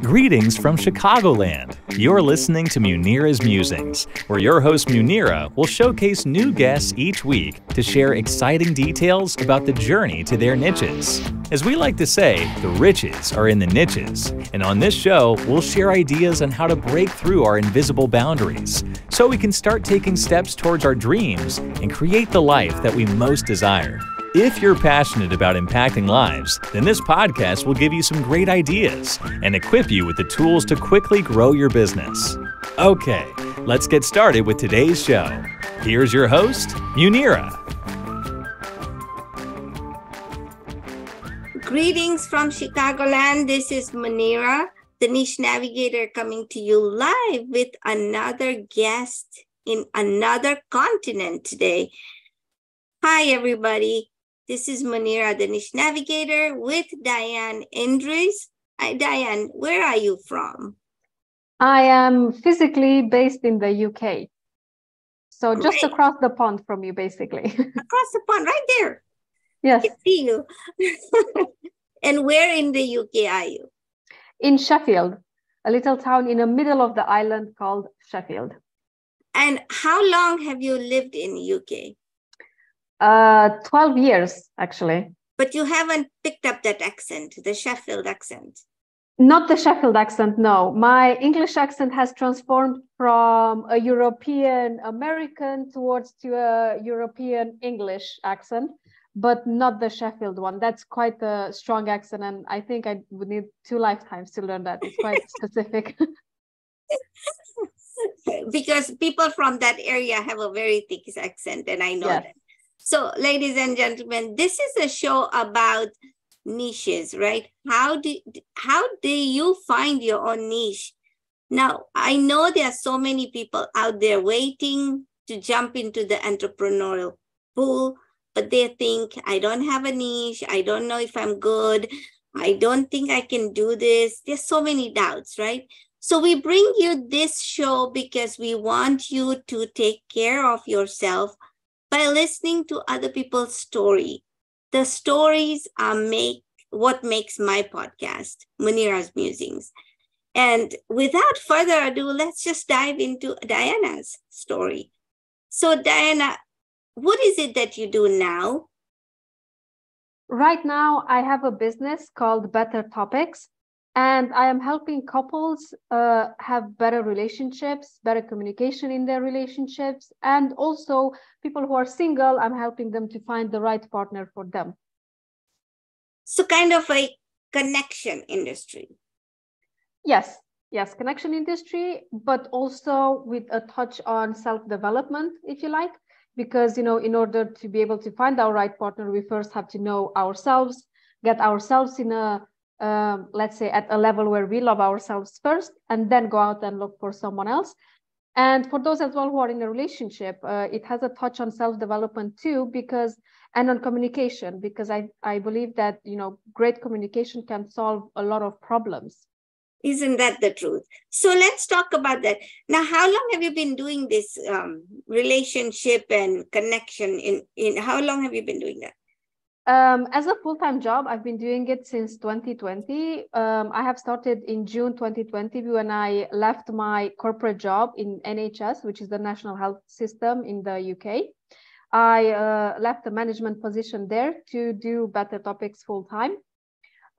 Greetings from Chicagoland. You're listening to Munira's Musings, where your host Munira will showcase new guests each week to share exciting details about the journey to their niches. As we like to say, the riches are in the niches, and on this show, we'll share ideas on how to break through our invisible boundaries so we can start taking steps towards our dreams and create the life that we most desire. If you're passionate about impacting lives, then this podcast will give you some great ideas and equip you with the tools to quickly grow your business. Okay, let's get started with today's show. Here's your host, Munira. Greetings from Chicagoland. This is Munira, the Niche Navigator, coming to you live with another guest in another continent today. Hi, everybody. This is Munira, the Niche Navigator, with Diane Indris. Hi, Diane. Where are you from? I am physically based in the UK. So just Great. across the pond from you, basically. Across the pond, right there. Yes, I can see you. And where in the UK are you? in Sheffield, a little town in the middle of the island called Sheffield. And how long have you lived in UK? 12 years, actually. But you haven't picked up that accent, the Sheffield accent. Not the Sheffield accent, no. My English accent has transformed from a European American towards to a European English accent, but not the Sheffield one. That's quite a strong accent, and I think I would need 2 lifetimes to learn that. It's quite specific. Because people from that area have a very thick accent, and I know Yes. that. So, ladies and gentlemen, this is a show about niches, right? How do you find your own niche? Now, I know there are so many people out there waiting to jump into the entrepreneurial pool, but they think, I don't have a niche. I don't know if I'm good. I don't think I can do this. There's so many doubts, right? So we bring you this show because we want you to take care of yourself by listening to other people's story. The stories are what makes my podcast, Munira's Musings. And without further ado, let's just dive into Diana's story. So Diana, what is it that you do now? Right now, I have a business called Better Topics, and I am helping couples have better relationships, better communication in their relationships, and also people who are single, I'm helping them to find the right partner for them. So kind of a connection industry. Yes, connection industry, but also with a touch on self-development, if you like, because, in order to be able to find our right partner, we first have to know ourselves, get ourselves in a let's say at a level where we love ourselves first, and then go out and look for someone else. And for those as well who are in a relationship, it has a touch on self-development too, and on communication, because I believe that, great communication can solve a lot of problems. Isn't that the truth? So let's talk about that. Now, how long have you been doing this relationship and connection? In how long have you been doing that? As a full-time job, I've been doing it since 2020. I have started in June 2020 when I left my corporate job in NHS, which is the National Health System in the UK. I left the management position there to do Better Topics full-time.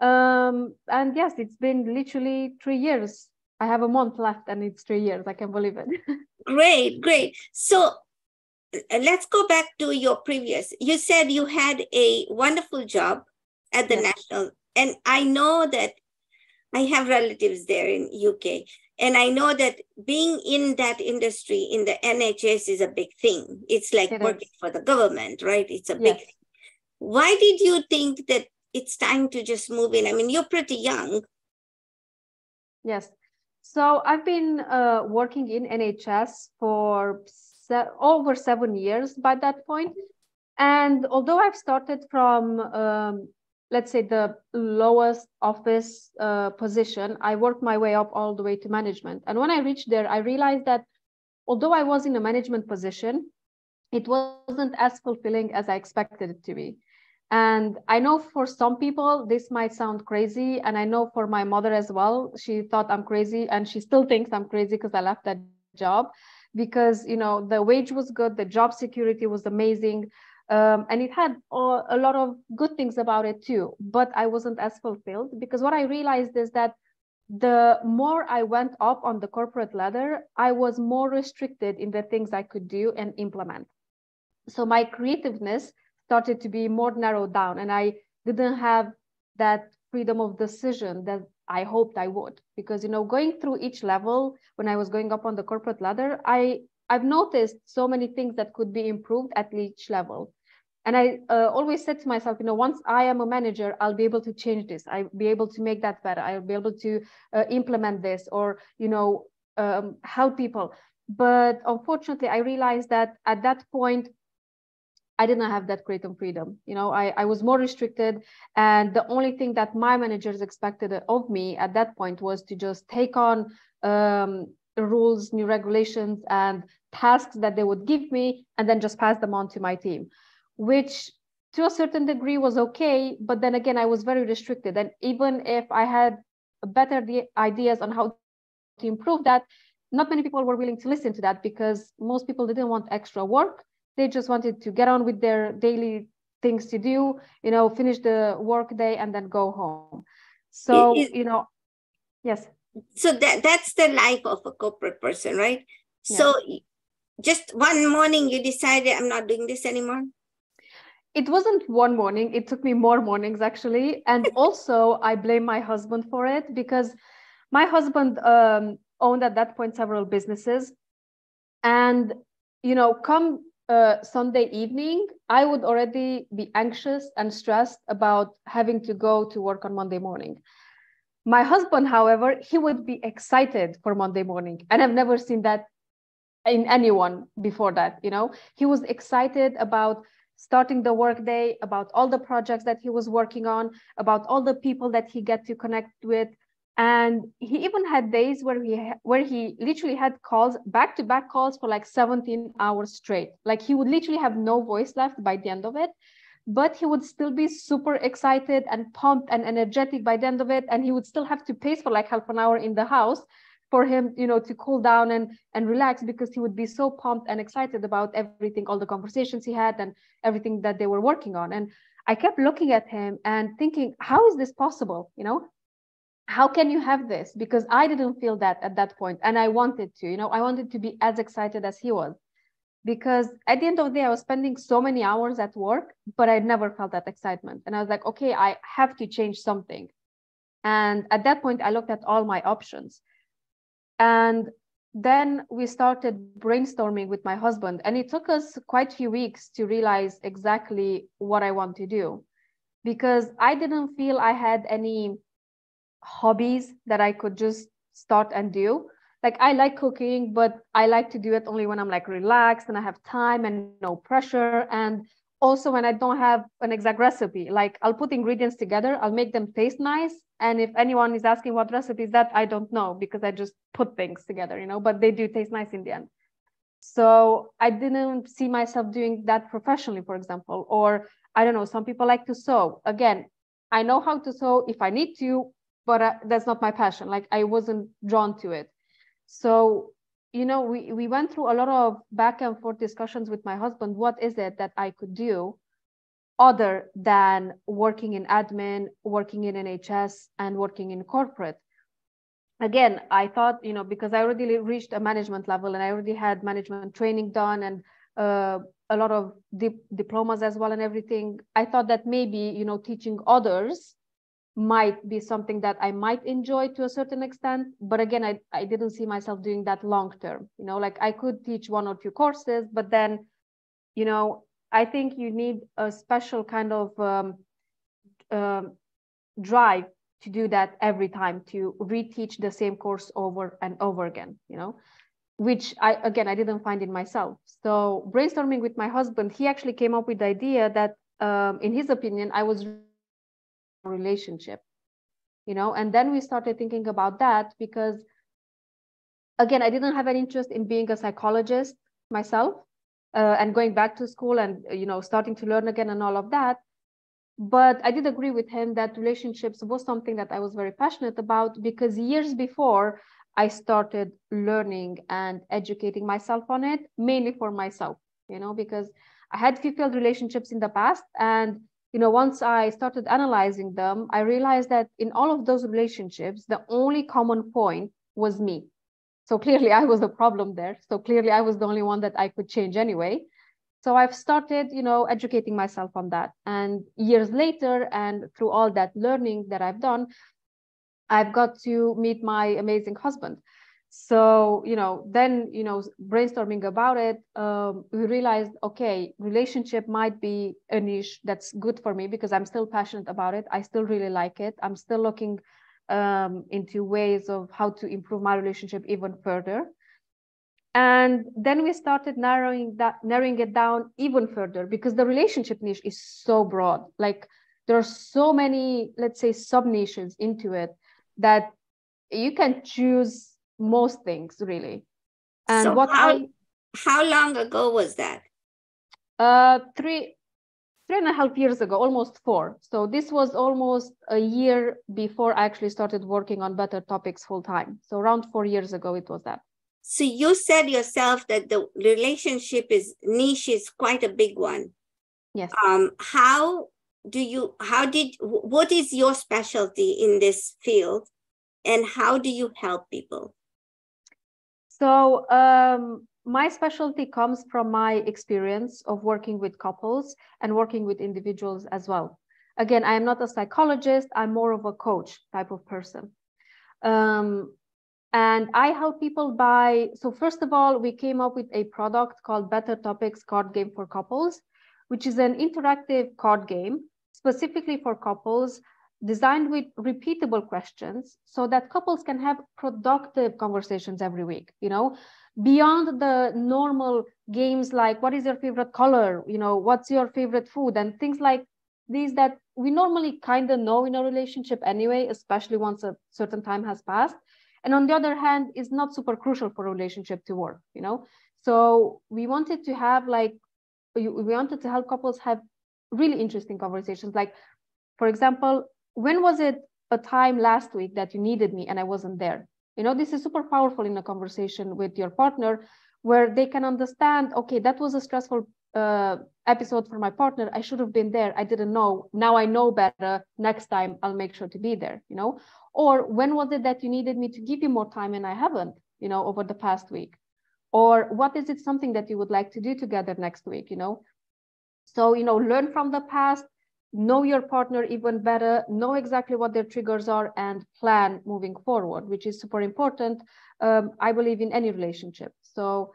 And yes, it's been literally 3 years. I have a month left and it's 3 years. I can't believe it. Great. So let's go back to your previous. You said you had a wonderful job at the National, and I know that I have relatives there in UK, and I know that being in that industry in the NHS is a big thing. It's like working for the government, right? It's a big thing. Why did you think that it's time to just move in? I mean, you're pretty young. Yes. So I've been working in NHS for over 7 years by that point. And although I've started from, let's say, the lowest office position, I worked my way up all the way to management. And when I reached there, I realized that although I was in a management position, it wasn't as fulfilling as I expected it to be. And I know for some people, this might sound crazy. And I know for my mother as well, she thought I'm crazy and she still thinks I'm crazy because I left that job because, you know, the wage was good, the job security was amazing. And it had a lot of good things about it too, but I wasn't as fulfilled because what I realized is that the more I went up on the corporate ladder, I was more restricted in the things I could do and implement. So my creativeness started to be more narrowed down, and I didn't have that freedom of decision that I hoped I would. Because, you know, going through each level, when I was going up on the corporate ladder, I've noticed so many things that could be improved at each level. And I always said to myself, you know, once I am a manager, I'll be able to change this. I'll be able to make that better. I'll be able to implement this, or, you know, help people. But unfortunately, I realized that at that point, I didn't have that creative freedom. You know, I was more restricted. And the only thing that my managers expected of me at that point was to just take on rules, new regulations, and tasks that they would give me, and then just pass them on to my team, which to a certain degree was okay. But then again, I was very restricted. And even if I had better ideas on how to improve that, not many people were willing to listen to that because most people didn't want extra work. They just wanted to get on with their daily things to do, you know, finish the work day and then go home. So, you know, yes. So that's the life of a corporate person, right? Yes. So just one morning you decided, I'm not doing this anymore? It wasn't one morning. It took me more mornings, actually. And also, I blame my husband for it because my husband owned at that point several businesses. And, you know, come Sunday evening, I would already be anxious and stressed about having to go to work on Monday morning. My husband, however, he would be excited for Monday morning. And I've never seen that in anyone before that, you know. He was excited about starting the workday, about all the projects that he was working on, about all the people that he get to connect with. And he even had days where he literally had calls, back-to-back calls for like 17 hours straight. Like he would literally have no voice left by the end of it, but he would still be super excited and pumped and energetic by the end of it. And he would still have to pace for like half an hour in the house for him, you know, to cool down and relax, because he would be so pumped and excited about everything, all the conversations he had and everything that they were working on. And I kept looking at him and thinking, how is this possible? You know, how can you have this? Because I didn't feel that at that point. And I wanted to, you know, I wanted to be as excited as he was, because at the end of the day, I was spending so many hours at work, but I never felt that excitement. And I was like, okay, I have to change something. And at that point, I looked at all my options. And then we started brainstorming with my husband, and it took us quite a few weeks to realize exactly what I want to do, because I didn't feel I had any hobbies that I could just start and do. Like, I like cooking, but I like to do it only when I'm like relaxed and I have time and no pressure. And also when I don't have an exact recipe, like I'll put ingredients together, I'll make them taste nice. And if anyone is asking what recipe is that, I don't know, because I just put things together, you know, but they do taste nice in the end. So I didn't see myself doing that professionally, for example. Or I don't know, some people like to sew. Again, I know how to sew if I need to, but that's not my passion. Like, I wasn't drawn to it. So, you know, we went through a lot of back and forth discussions with my husband. What is it that I could do other than working in admin, working in NHS, and working in corporate? Again, I thought, you know, because I already reached a management level and I already had management training done and a lot of diplomas as well and everything, I thought that maybe, you know, teaching others might be something that I might enjoy to a certain extent. But again, I didn't see myself doing that long term. You know, like I could teach one or two courses, but then, you know, I think you need a special kind of drive to do that every time, to reteach the same course over and over again, you know, which I didn't find in myself. So brainstorming with my husband, he actually came up with the idea that in his opinion, I was relationship, you know. And then we started thinking about that, because again, I didn't have an interest in being a psychologist myself and going back to school and, you know, starting to learn again and all of that. But I did agree with him that relationships was something that I was very passionate about, because years before I started learning and educating myself on it, mainly for myself, because I had few failed relationships in the past. And, once I started analyzing them, I realized that in all of those relationships, the only common point was me. So clearly I was the problem there. So clearly I was the only one that I could change anyway. So I've started, educating myself on that. And years later, and through all that learning that I've done, I've got to meet my amazing husband. So, then, brainstorming about it, we realized, okay, relationship might be a niche that's good for me because I'm still passionate about it. I still really like it. I'm still looking into ways of how to improve my relationship even further. And then we started narrowing it down even further, because the relationship niche is so broad. Like, there are so many, let's say, sub niches into it that you can choose most things, really. And so how long ago was that? 3.5 years ago, almost 4. So this was almost a year before I actually started working on Better Topics full time. So around 4 years ago, it was that. So you said yourself that the relationship niche is quite a big one. Yes. What is your specialty in this field, and how do you help people? So my specialty comes from my experience of working with couples and working with individuals as well. Again, I am not a psychologist. I'm more of a coach type of person. And I help people so first of all, we came up with a product called Better Topics Card Game for Couples, which is an interactive card game specifically for couples, designed with repeatable questions so that couples can have productive conversations every week, beyond the normal games like what is your favorite color, what's your favorite food, and things like these that we normally kind of know in a relationship anyway, especially once a certain time has passed. And on the other hand, is not super crucial for a relationship to work, So we wanted to help couples have really interesting conversations. Like, for example, when was it a time last week that you needed me and I wasn't there? This is super powerful in a conversation with your partner, where they can understand, okay, that was a stressful episode for my partner. I should have been there. I didn't know. Now I know better. Next time I'll make sure to be there, Or when was it that you needed me to give you more time and I haven't, over the past week? Or what is it something that you would like to do together next week, So, learn from the past, know your partner even better, know exactly what their triggers are, and plan moving forward, which is super important, I believe, in any relationship. So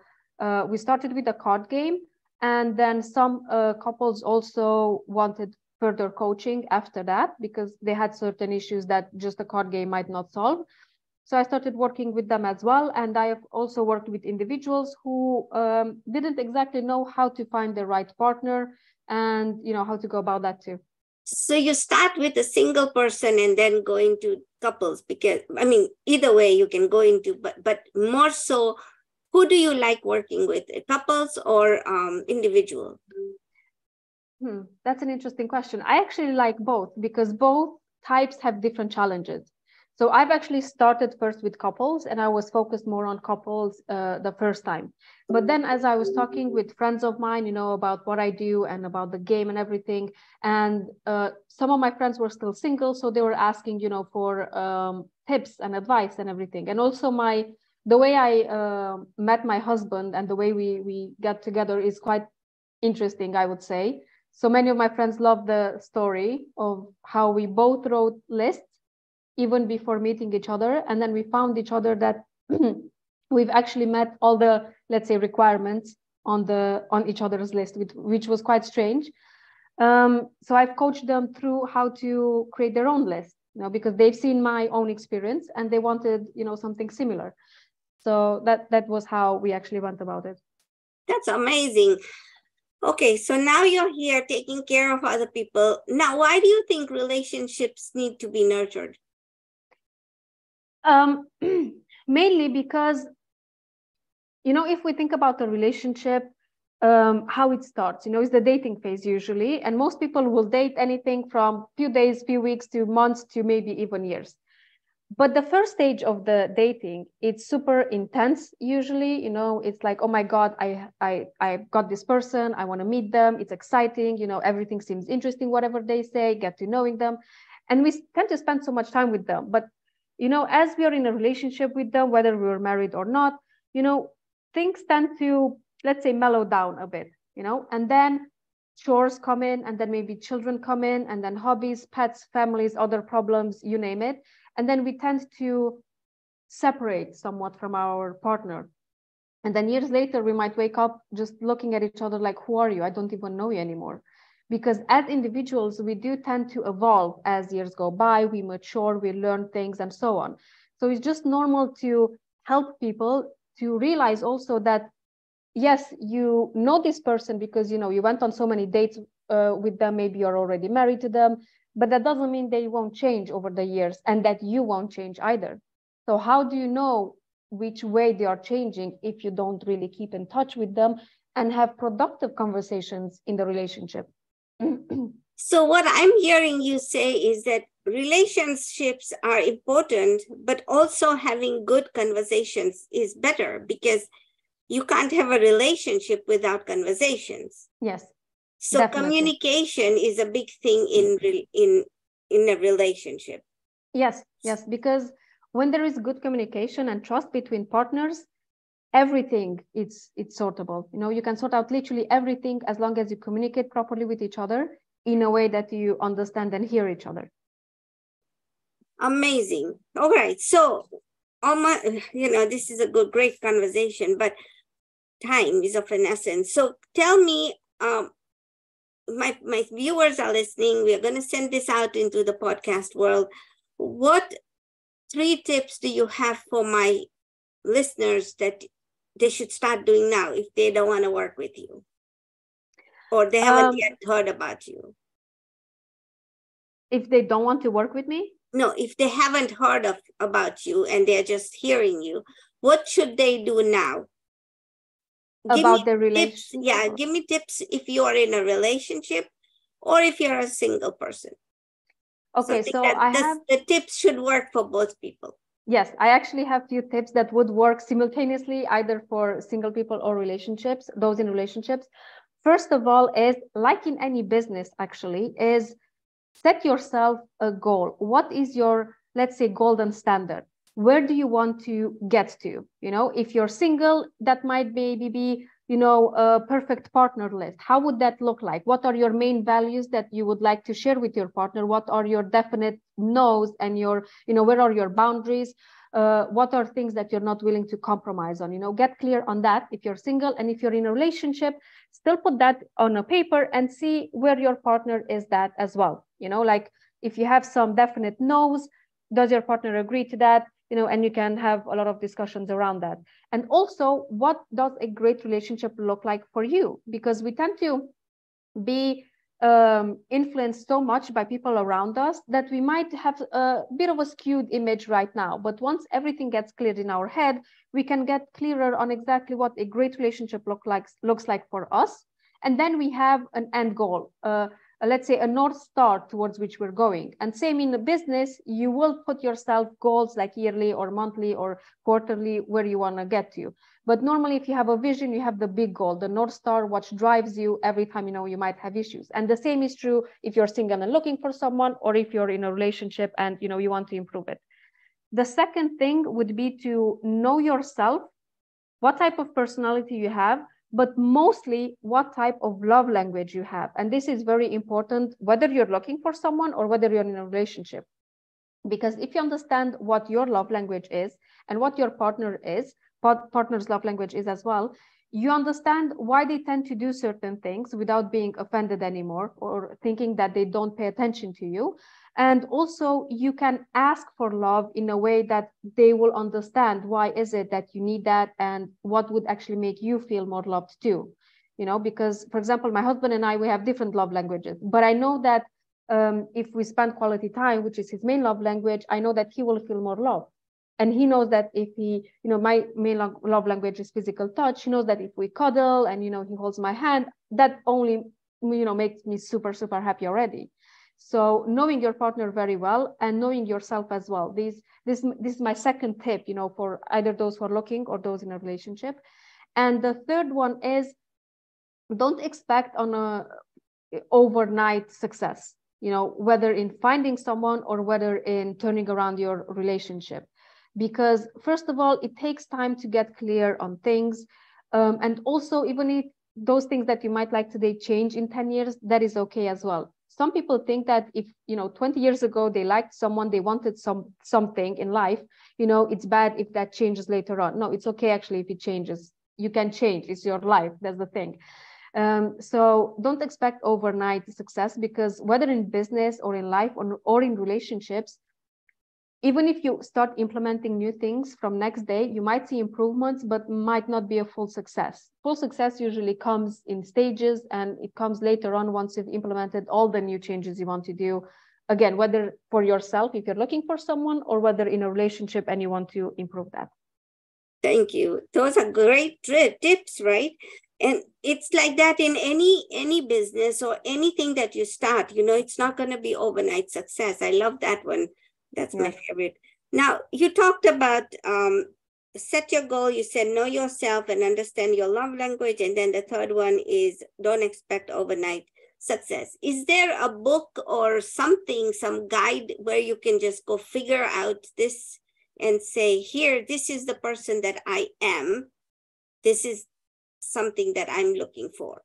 we started with a card game, and then some couples also wanted further coaching after that because they had certain issues that just a card game might not solve. So I started working with them as well. And I have also worked with individuals who didn't exactly know how to find the right partner and, how to go about that too. So you start with a single person and then go into couples, because, either way you can go into, but more so, who do you like working with, couples or individual? That's an interesting question. I actually like both because both types have different challenges. So I've actually started first with couples, and I was focused more on couples the first time. But then as I was talking with friends of mine, about what I do and about the game and everything, and some of my friends were still single, so they were asking, for tips and advice and everything. And also the way I met my husband and the way we got together is quite interesting, I would say. So many of my friends love the story of how we both wrote lists even before meeting each other. And then we found each other that we've actually met all the, let's say, requirements on each other's list, which was quite strange. So I've coached them through how to create their own list, because they've seen my own experience and they wanted, something similar. So that was how we actually went about it. That's amazing. Okay, so now you're here taking care of other people. Now, why do you think relationships need to be nurtured? Mainly because, if we think about a relationship, how it starts, is the dating phase usually. And most people will date anything from few days, few weeks to months to maybe even years. But the first stage of the dating, it's super intense usually. It's like, oh my God, I got this person, I want to meet them, it's exciting, everything seems interesting, whatever they say, get to knowing them. And we tend to spend so much time with them. But as we are in a relationship with them, whether we were married or not, things tend to, let's say, mellow down a bit, and then chores come in, and then maybe children come in, and then hobbies, pets, families, other problems, you name it. And then we tend to separate somewhat from our partner. And then years later, we might wake up just looking at each other like, who are you? I don't even know you anymore. Because as individuals, we do tend to evolve as years go by, we mature, we learn things and so on. So it's just normal to help people to realize also that, yes, you know this person because, you went on so many dates with them, maybe you're already married to them, but that doesn't mean they won't change over the years and that you won't change either. So how do you know which way they are changing if you don't really keep in touch with them and have productive conversations in the relationship? So what I'm hearing you say is that relationships are important, but also having good conversations is better, because you can't have a relationship without conversations. Yes. So definitely. Communication is a big thing in a relationship. Yes, because when there is good communication and trust between partners, everything it's sortable. You can sort out literally everything as long as you communicate properly with each other in a way that you understand and hear each other. Amazing. All right. So, this is a great conversation, but time is of an essence. So tell me, my viewers are listening. We are going to send this out into the podcast world. What 3 tips do you have for my listeners that they should start doing now if they don't want to work with you, or they haven't yet heard about you? If they don't want to work with me? No, if they haven't heard about you and they're just hearing you, what should they do now? About the relationship? Yeah, give me tips if you are in a relationship or if you're a single person. Okay, so the tips should work for both people. Yes, I actually have few tips that would work simultaneously, either for single people or relationships, those in relationships. First of all, is like in any business, actually, is set yourself a goal. What is your, let's say, golden standard? Where do you want to get to? If you're single, that might maybe be, a perfect partner list. How would that look like? What are your main values that you would like to share with your partner? What are your definite no's and your, where are your boundaries? What are things that you're not willing to compromise on? Get clear on that if you're single. And if you're in a relationship, still put that on a paper and see where your partner is that as well. Like if you have some definite no's, does your partner agree to that? And you can have a lot of discussions around that. And also, what does a great relationship look like for you? Because we tend to be influenced so much by people around us that we might have a bit of a skewed image right now. But once everything gets cleared in our head, we can get clearer on exactly what a great relationship looks like for us. And then we have an end goal, let's say a North Star towards which we're going. And same in the business, you will put yourself goals like yearly or monthly or quarterly where you want to get to. But normally, if you have a vision, you have the big goal, the North Star, what drives you every time, you might have issues. And the same is true if you're single and looking for someone, or if you're in a relationship and, you want to improve it. The second thing would be to know yourself, what type of personality you have, but mostly what type of love language you have. And this is very important, whether you're looking for someone or whether you're in a relationship. Because if you understand what your love language is and what your partner's love language is as well, you understand why they tend to do certain things without being offended anymore or thinking that they don't pay attention to you. And also you can ask for love in a way that they will understand why is it that you need that and what would actually make you feel more loved too. Because, for example, my husband and I, we have different love languages, but I know that if we spend quality time, which is his main love language, I know that he will feel more loved. And he knows that if he, my main love language is physical touch. He knows that if we cuddle and, he holds my hand, that only, makes me super, super happy already. So knowing your partner very well and knowing yourself as well. This is my second tip, for either those who are looking or those in a relationship. And the third one is, don't expect on a overnight success, whether in finding someone or whether in turning around your relationship. Because first of all, it takes time to get clear on things. And also, even if those things that you might like today change in 10 years, that is okay as well. Some people think that if, 20 years ago, they liked someone, they wanted something in life, it's bad if that changes later on. No, it's okay actually if it changes. You can change, it's your life, that's the thing. So don't expect overnight success, because whether in business or in life or in relationships, even if you start implementing new things from next day, you might see improvements, but might not be a full success. Full success usually comes in stages, and it comes later on once you've implemented all the new changes you want to do. Again, whether for yourself, if you're looking for someone, or whether in a relationship and you want to improve that. Thank you. Those are great tips, right? And it's like that in any business or anything that you start, it's not going to be overnight success. I love that one. That's my favorite. Now, you talked about set your goal. You said know yourself and understand your love language. And then the third one is don't expect overnight success. Is there a book or something, some guide where you can just go figure out this and say, here, this is the person that I am. This is something that I'm looking for?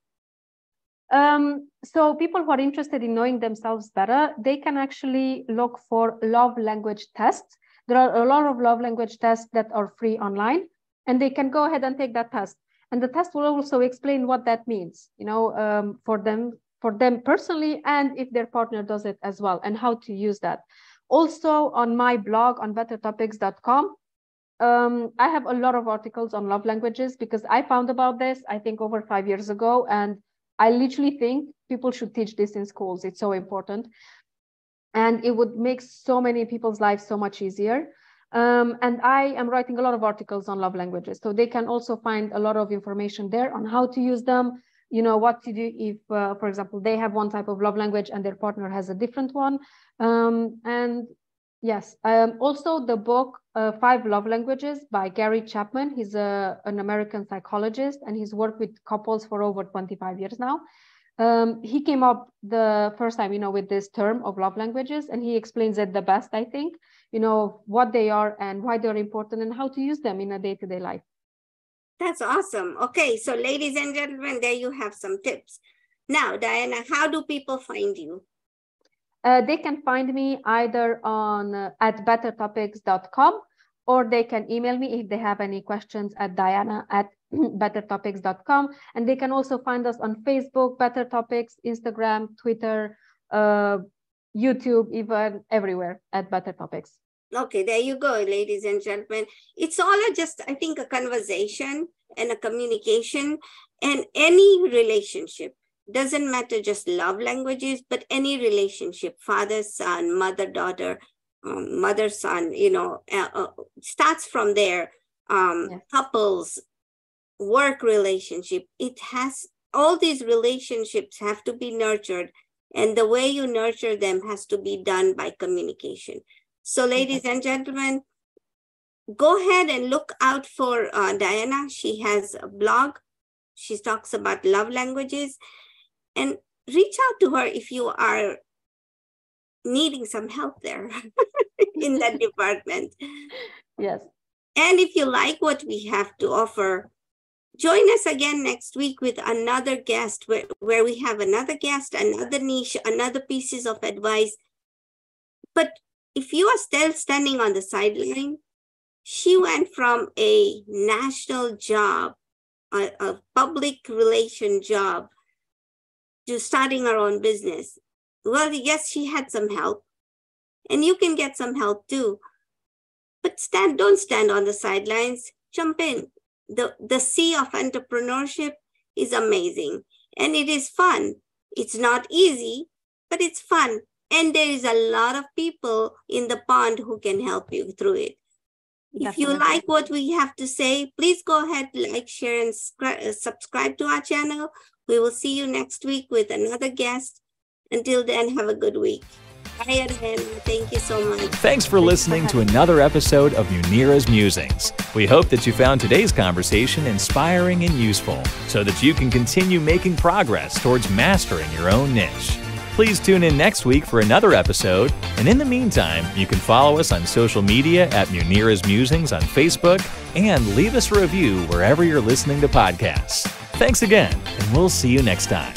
So people who are interested in knowing themselves better, they can actually look for love language tests. There are a lot of love language tests that are free online, and they can go ahead and take that test. And the test will also explain what that means, for them personally, and if their partner does it as well, and how to use that. Also on my blog on bettertopics.com, I have a lot of articles on love languages, because I found about this, I think over 5 years ago, and I literally think people should teach this in schools. It's so important. And it would make so many people's lives so much easier. And I am writing a lot of articles on love languages. So they can also find a lot of information there on how to use them, what to do if, for example, they have one type of love language and their partner has a different one. And yes, also the book, 5 Love Languages by Gary Chapman. He's an American psychologist, and he's worked with couples for over 25 years now. He came up the first time, with this term of love languages, and he explains it the best, I think, what they are and why they're important and how to use them in a day-to-day life. That's awesome. Okay, so ladies and gentlemen, there you have some tips. Now, Diana, how do people find you? They can find me either on at bettertopics.com, or they can email me if they have any questions at diana@bettertopics.com. And they can also find us on Facebook, Better Topics, Instagram, Twitter, YouTube, even everywhere at Better Topics. Okay, there you go, ladies and gentlemen. It's all just, I think, a conversation and a communication, and any relationship. Doesn't matter just love languages, but any relationship, father, son, mother, daughter, mother, son, starts from there. Yes. Couples, work relationship. It has, all these relationships have to be nurtured. And the way you nurture them has to be done by communication. So ladies and gentlemen, go ahead and look out for Diana. She has a blog. She talks about love languages. And reach out to her if you are needing some help there in that department. Yes. And if you like what we have to offer, join us again next week with another guest where we have another guest, another niche, another pieces of advice. But if you are still standing on the sideline, she went from a national job, a public relation job, to starting her own business. Well, yes, she had some help, and you can get some help too. But don't stand on the sidelines, jump in. The sea of entrepreneurship is amazing, and it is fun. It's not easy, but it's fun. And there is a lot of people in the pond who can help you through it. If you like what we have to say, please go ahead, like, share, and subscribe to our channel. We will see you next week with another guest. Until then, have a good week. Bye again. Thank you so much. Thanks for listening to another episode of Munira's Musings. We hope that you found today's conversation inspiring and useful so that you can continue making progress towards mastering your own niche. Please tune in next week for another episode, and in the meantime, you can follow us on social media at Munira's Musings on Facebook and leave us a review wherever you're listening to podcasts. Thanks again, and we'll see you next time.